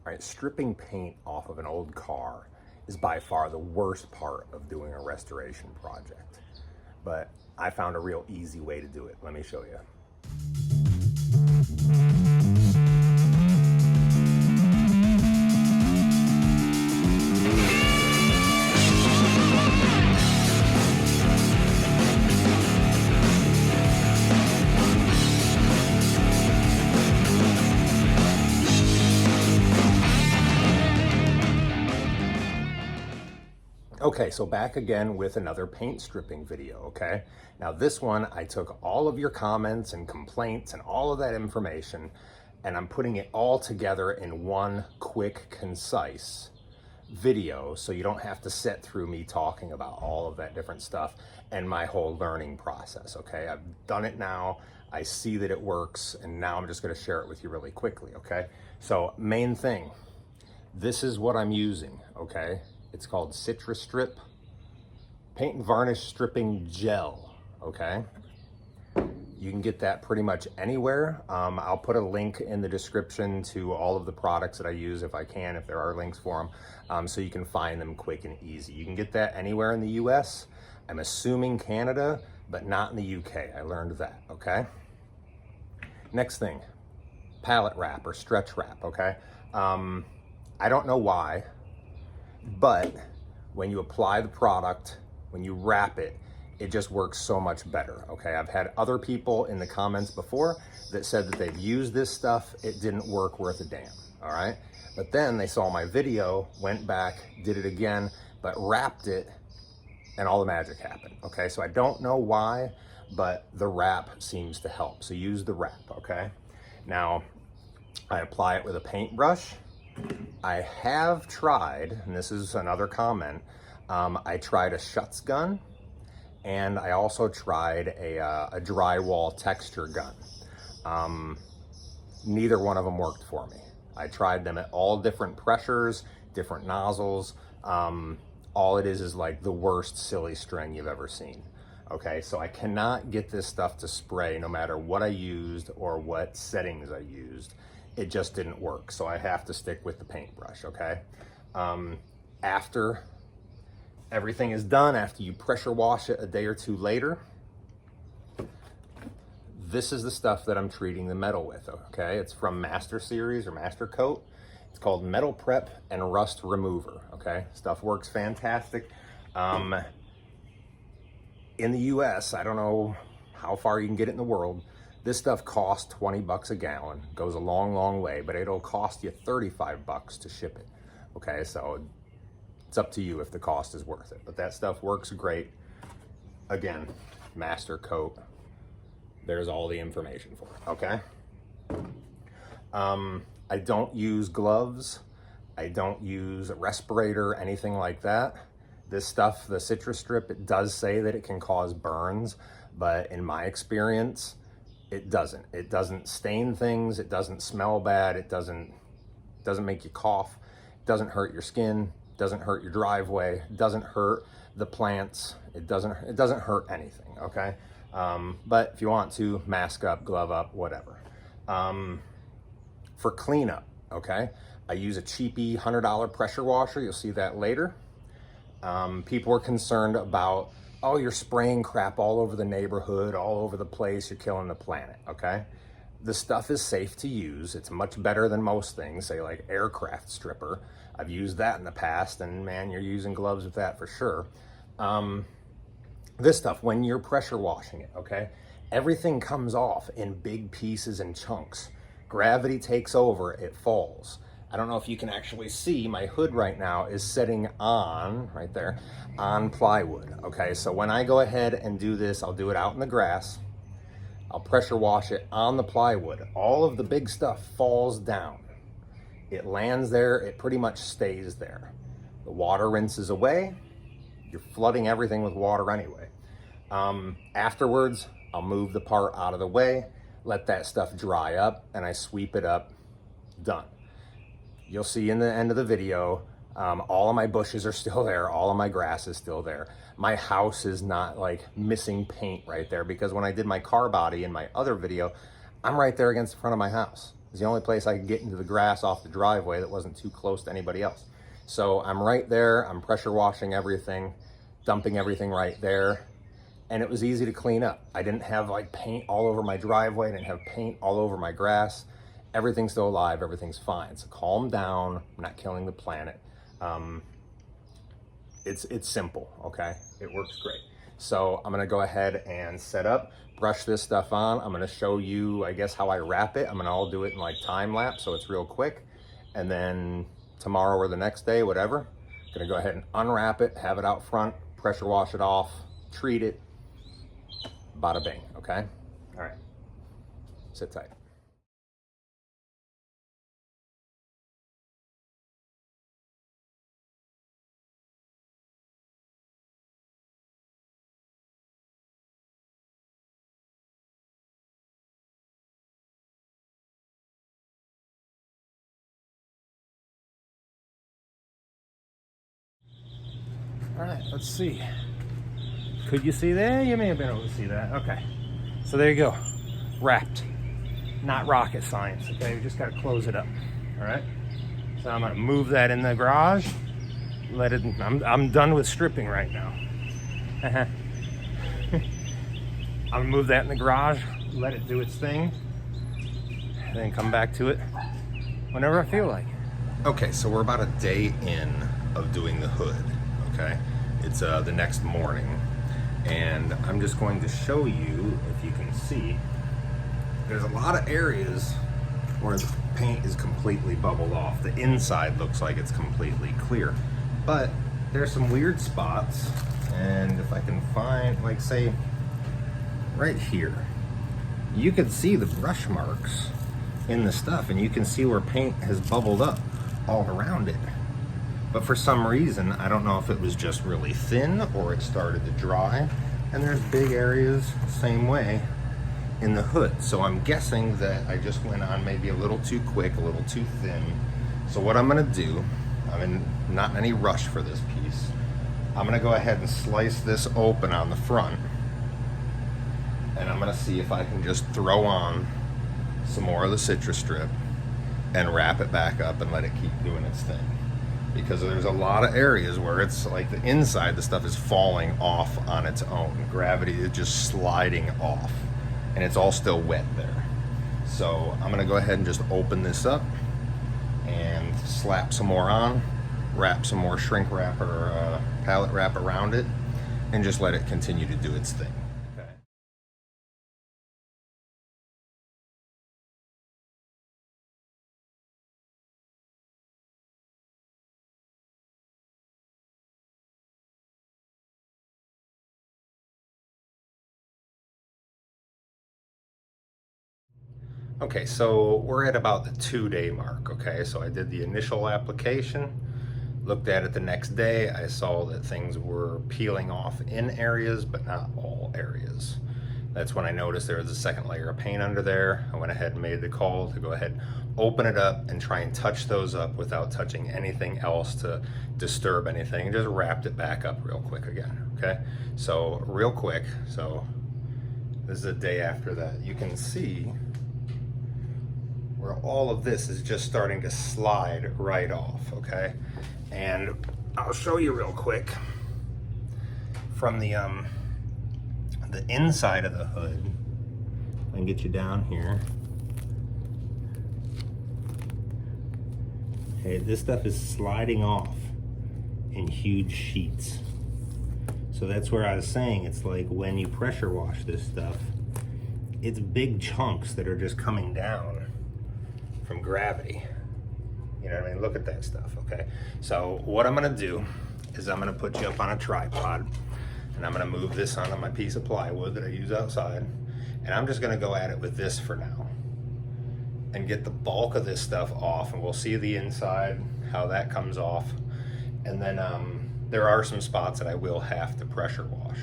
All right, stripping paint off of an old car is by far the worst part of doing a restoration project. But I found a real easy way to do it. Let me show you. Okay, so back again with another paint stripping video, okay? Now this one, I took all of your comments and complaints and all of that information, and I'm putting it all together in one quick, concise video, so you don't have to sit through me talking about all of that different stuff and my whole learning process, okay? I've done it now, I see that it works, and now I'm just gonna share it with you really quickly, okay? So main thing, this is what I'm using, okay? It's called Citrus Strip Paint and Varnish Stripping Gel, okay? You can get that pretty much anywhere. I'll put a link in the description to all of the products that I use if I can, if there are links for them, so you can find them quick and easy. You can get that anywhere in the US. I'm assuming Canada, but not in the UK. I learned that, okay? Next thing, pallet wrap or stretch wrap, okay? I don't know why, but when you apply the product, when you wrap it, it just works so much better, okay? I've had other people in the comments before that said that they've used this stuff, it didn't work worth a damn, all right? But then they saw my video, went back, did it again, but wrapped it, and all the magic happened, okay? So I don't know why, but the wrap seems to help. So use the wrap, okay? Now, I apply it with a paintbrush. I have tried, and this is another comment, I tried a Schutz gun, and I also tried a drywall texture gun. Neither one of them worked for me. I tried them at all different pressures, different nozzles. All it is like the worst silly string you've ever seen. Okay, so I cannot get this stuff to spray no matter what I used or what settings I used. It just didn't work, so I have to stick with the paintbrush, okay? After everything is done, after you pressure wash it a day or two later, this is the stuff that I'm treating the metal with, okay? It's from Master Series or Master Coat. It's called Metal Prep and Rust Remover, okay? Stuff works fantastic. In the US, I don't know how far you can get it in the world. This stuff costs 20 bucks a gallon, goes a long, long way, but it'll cost you 35 bucks to ship it. Okay, so it's up to you if the cost is worth it, but that stuff works great. Again, Master Coat, there's all the information for it, okay? I don't use gloves. I don't use a respirator, anything like that. This stuff, the Citrus Strip, it does say that it can cause burns, but in my experience, it doesn't. It doesn't stain things. It doesn't smell bad. It doesn't make you cough. It doesn't hurt your skin. It doesn't hurt your driveway. It doesn't hurt the plants. It doesn't hurt anything, okay? But if you want to, mask up, glove up, whatever. For cleanup, okay? I use a cheapy $100 pressure washer. You'll see that later. People are concerned about, oh, you're spraying crap all over the neighborhood, all over the place, you're killing the planet, okay? The stuff is safe to use. It's much better than most things, say like aircraft stripper. I've used that in the past, and man, you're using gloves with that for sure. This stuff, when you're pressure washing it, okay? Everything comes off in big pieces and chunks. Gravity takes over, it falls. I don't know if you can actually see, my hood right now is sitting on, right there, on plywood, okay? So when I go ahead and do this, I'll do it out in the grass. I'll pressure wash it on the plywood. All of the big stuff falls down. It lands there, it pretty much stays there. The water rinses away. You're flooding everything with water anyway. Afterwards, I'll move the part out of the way, let that stuff dry up, and I sweep it up, done. You'll see in the end of the video, all of my bushes are still there. All of my grass is still there. My house is not like missing paint right there, because when I did my car body in my other video, I'm right there against the front of my house. It was the only place I could get into the grass off the driveway that wasn't too close to anybody else. So I'm right there, I'm pressure washing everything, dumping everything right there. And it was easy to clean up. I didn't have like paint all over my driveway, I didn't have paint all over my grass. Everything's still alive, everything's fine. So calm down, I'm not killing the planet. It's simple, okay? It works great. So I'm gonna go ahead and set up, brush this stuff on. I'm gonna show you, I guess, how I wrap it. I'm gonna all do it in like time lapse, so it's real quick. And then tomorrow or the next day, whatever, I'm gonna go ahead and unwrap it, have it out front, pressure wash it off, treat it, bada bing, okay? All right, sit tight. All right, let's see. Could you see that? You may have been able to see that. Okay, so there you go, wrapped. Not rocket science, okay? We just gotta close it up, all right? So I'm gonna move that in the garage. Let it, I'm done with stripping right now. I'm gonna move that in the garage, let it do its thing, and then come back to it whenever I feel like it. Okay, so we're about a day in of doing the hood, okay? It's the next morning, and I'm just going to show you, if you can see, there's a lot of areas where the paint is completely bubbled off. The inside looks like it's completely clear, but there's some weird spots, and if I can find, like say, right here, you can see the brush marks in the stuff, and you can see where paint has bubbled up all around it. But for some reason, I don't know if it was just really thin or it started to dry, and there's big areas same way in the hood. So I'm guessing that I just went on maybe a little too quick, a little too thin. So what I'm gonna do, I'm not in any rush for this piece. I'm gonna go ahead and slice this open on the front, and I'm gonna see if I can just throw on some more of the citrus strip and wrap it back up and let it keep doing its thing. Because there's a lot of areas where it's like the inside, the stuff is falling off on its own. Gravity is just sliding off, and it's all still wet there. So I'm gonna go ahead and just open this up and slap some more on, wrap some more shrink wrap or pallet wrap around it, and just let it continue to do its thing. Okay, so we're at about the 2-day mark, okay? So I did the initial application, looked at it the next day. I saw that things were peeling off in areas, but not all areas. That's when I noticed there was a second layer of paint under there. I went ahead and made the call to go ahead, open it up, and try and touch those up without touching anything else to disturb anything, and just wrapped it back up real quick again, okay? So real quick, so this is a day after that. You can see where all of this is just starting to slide right off, okay? And I'll show you real quick from the inside of the hood. I can get you down here. Okay, this stuff is sliding off in huge sheets. So that's where I was saying, it's like when you pressure wash this stuff, it's big chunks that are just coming down from gravity. You know what I mean? Look at that stuff, okay? So what I'm gonna do is I'm gonna put you up on a tripod, and I'm gonna move this onto my piece of plywood that I use outside, and I'm just gonna go at it with this for now and get the bulk of this stuff off, and we'll see the inside, how that comes off. And then there are some spots that I will have to pressure wash.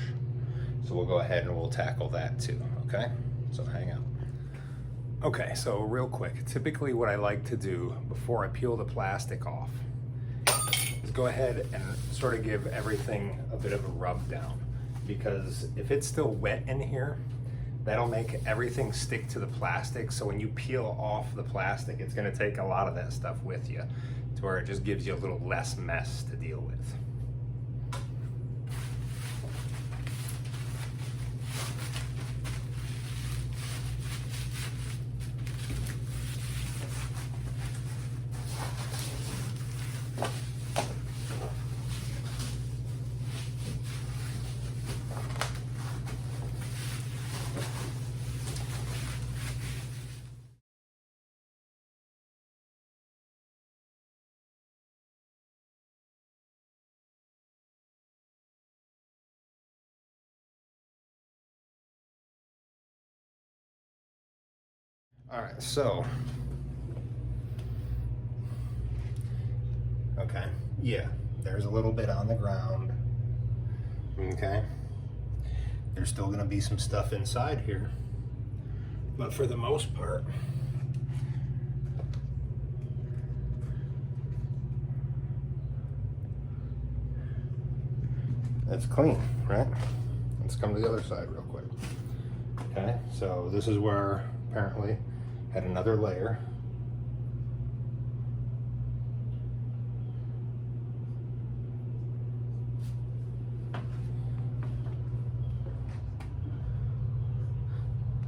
So we'll go ahead and we'll tackle that too, okay? So hang out. Okay, so real quick, typically what I like to do before I peel the plastic off is go ahead and sort of give everything a bit of a rub down, because if it's still wet in here, That'll make everything stick to the plastic, so when you peel off the plastic, it's gonna take a lot of that stuff with you, to where it just gives you a little less mess to deal with. All right, so, okay, yeah, there's a little bit on the ground, okay? There's still gonna be some stuff inside here, but for the most part, that's clean, right? Let's come to the other side real quick. Okay, so this is where apparently had another layer.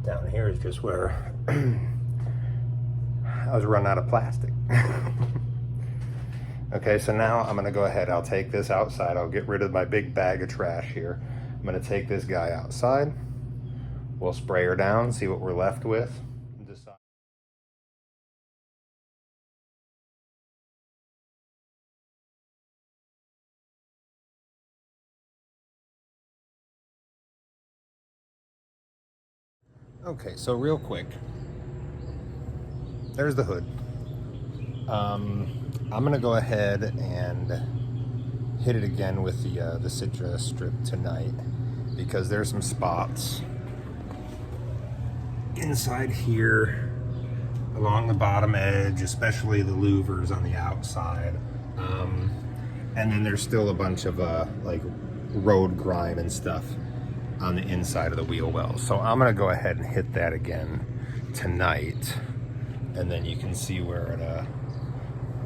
Down here is just where I was running out of plastic. Okay, so now I'm gonna go ahead, I'll take this outside, I'll get rid of my big bag of trash here. I'm gonna take this guy outside, we'll spray her down, see what we're left with. Okay, so real quick, there's the hood. I'm gonna go ahead and hit it again with the Citra strip tonight, because there's some spots inside here along the bottom edge, especially the louvers on the outside, and then there's still a bunch of like road grime and stuff on the inside of the wheel wells. So I'm gonna go ahead and hit that again tonight, and then you can see where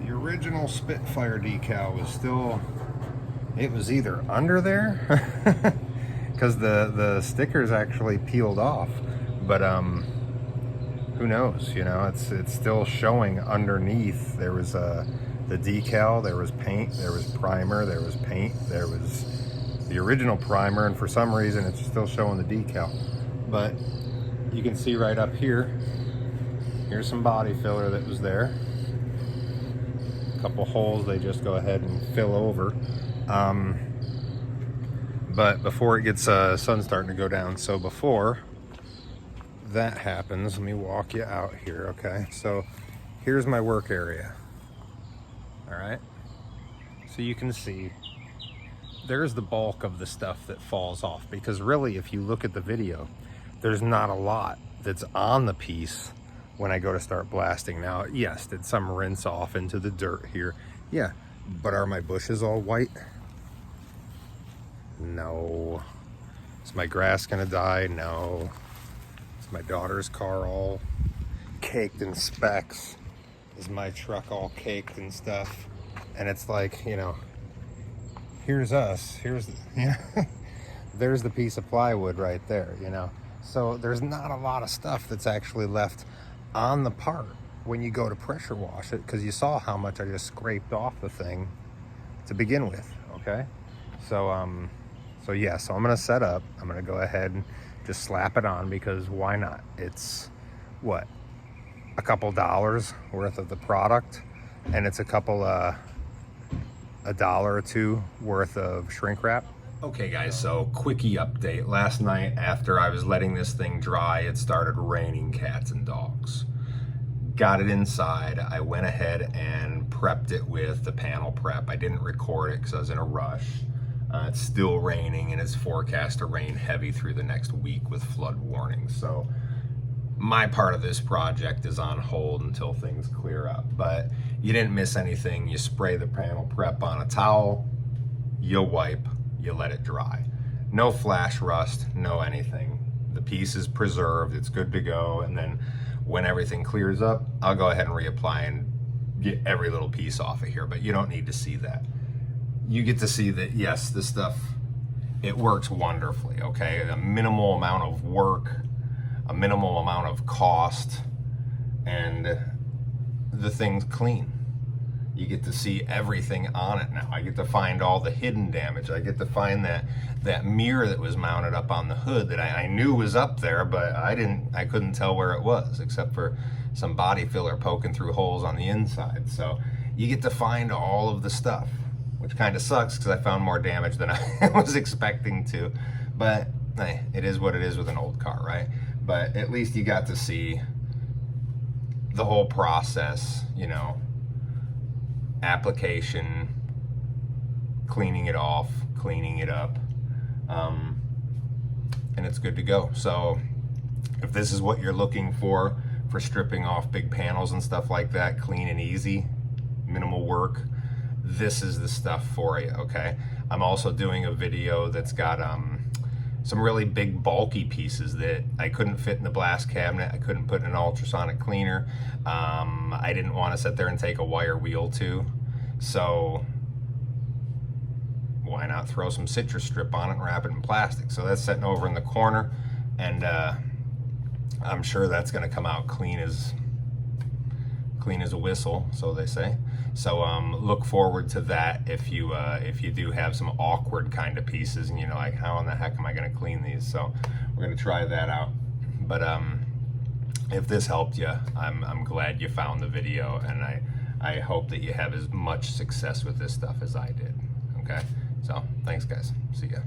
the original Spitfire decal was still, it was either under there because the stickers actually peeled off, but who knows, you know, it's still showing underneath. There was the decal, there was paint, there was primer, there was paint, there was the original primer, and for some reason it's still showing the decal. But you can see right up here, here's some body filler that was there. A couple holes they just go ahead and fill over. But before it gets sun starting to go down, so before that happens, let me walk you out here, okay? So here's my work area, all right? So you can see there's the bulk of the stuff that falls off, because really, if you look at the video, there's not a lot that's on the piece when I go to start blasting. Now, yes, did some rinse off into the dirt here? Yeah, but are my bushes all white? No. Is my grass gonna die? No. Is my daughter's car all caked in specks? Is my truck all caked and stuff? And it's like, you know, here's us, here's, yeah, there's the piece of plywood right there, you know. So there's not a lot of stuff that's actually left on the part when you go to pressure wash it, because you saw how much I just scraped off the thing to begin with, okay? So yeah, so I'm gonna set up, I'm gonna go ahead and just slap it on, because why not? It's what, a couple dollars worth of the product, and it's a couple a dollar or two worth of shrink wrap. Okay guys, so quickie update. Last night after I was letting this thing dry, it started raining cats and dogs. Got it inside. I went ahead and prepped it with the panel prep. I didn't record it because I was in a rush. It's still raining, and it's forecast to rain heavy through the next week with flood warnings. So my part of this project is on hold until things clear up, but you didn't miss anything. You spray the panel prep on a towel, you wipe, you let it dry. No flash rust, no anything. The piece is preserved, it's good to go, and then when everything clears up, I'll go ahead and reapply and get every little piece off of here, but you don't need to see that. You get to see that, yes, this stuff, it works wonderfully, okay? A minimal amount of work, a minimal amount of cost, and the thing's clean. You get to see everything on it now. I get to find all the hidden damage. I get to find that mirror that was mounted up on the hood that I knew was up there, but I couldn't tell where it was, except for some body filler poking through holes on the inside. So you get to find all of the stuff, which kind of sucks because I found more damage than I was expecting to. But hey, it is what it is with an old car, right? But at least you got to see the whole process, you know, application, cleaning it off, cleaning it up, and it's good to go. So if this is what you're looking for stripping off big panels and stuff like that, clean and easy, minimal work, this is the stuff for you, okay? I'm also doing a video that's got some really big bulky pieces that I couldn't fit in the blast cabinet. I couldn't put in an ultrasonic cleaner. I didn't want to sit there and take a wire wheel to, so why not throw some citrus strip on it and wrap it in plastic? So that's sitting over in the corner, and I'm sure that's going to come out clean as a whistle, so they say. So look forward to that if you do have some awkward kind of pieces and you know, like, how in the heck am I going to clean these? So we're going to try that out. But if this helped you, I'm glad you found the video, and I hope that you have as much success with this stuff as I did. Okay, so thanks guys, see ya.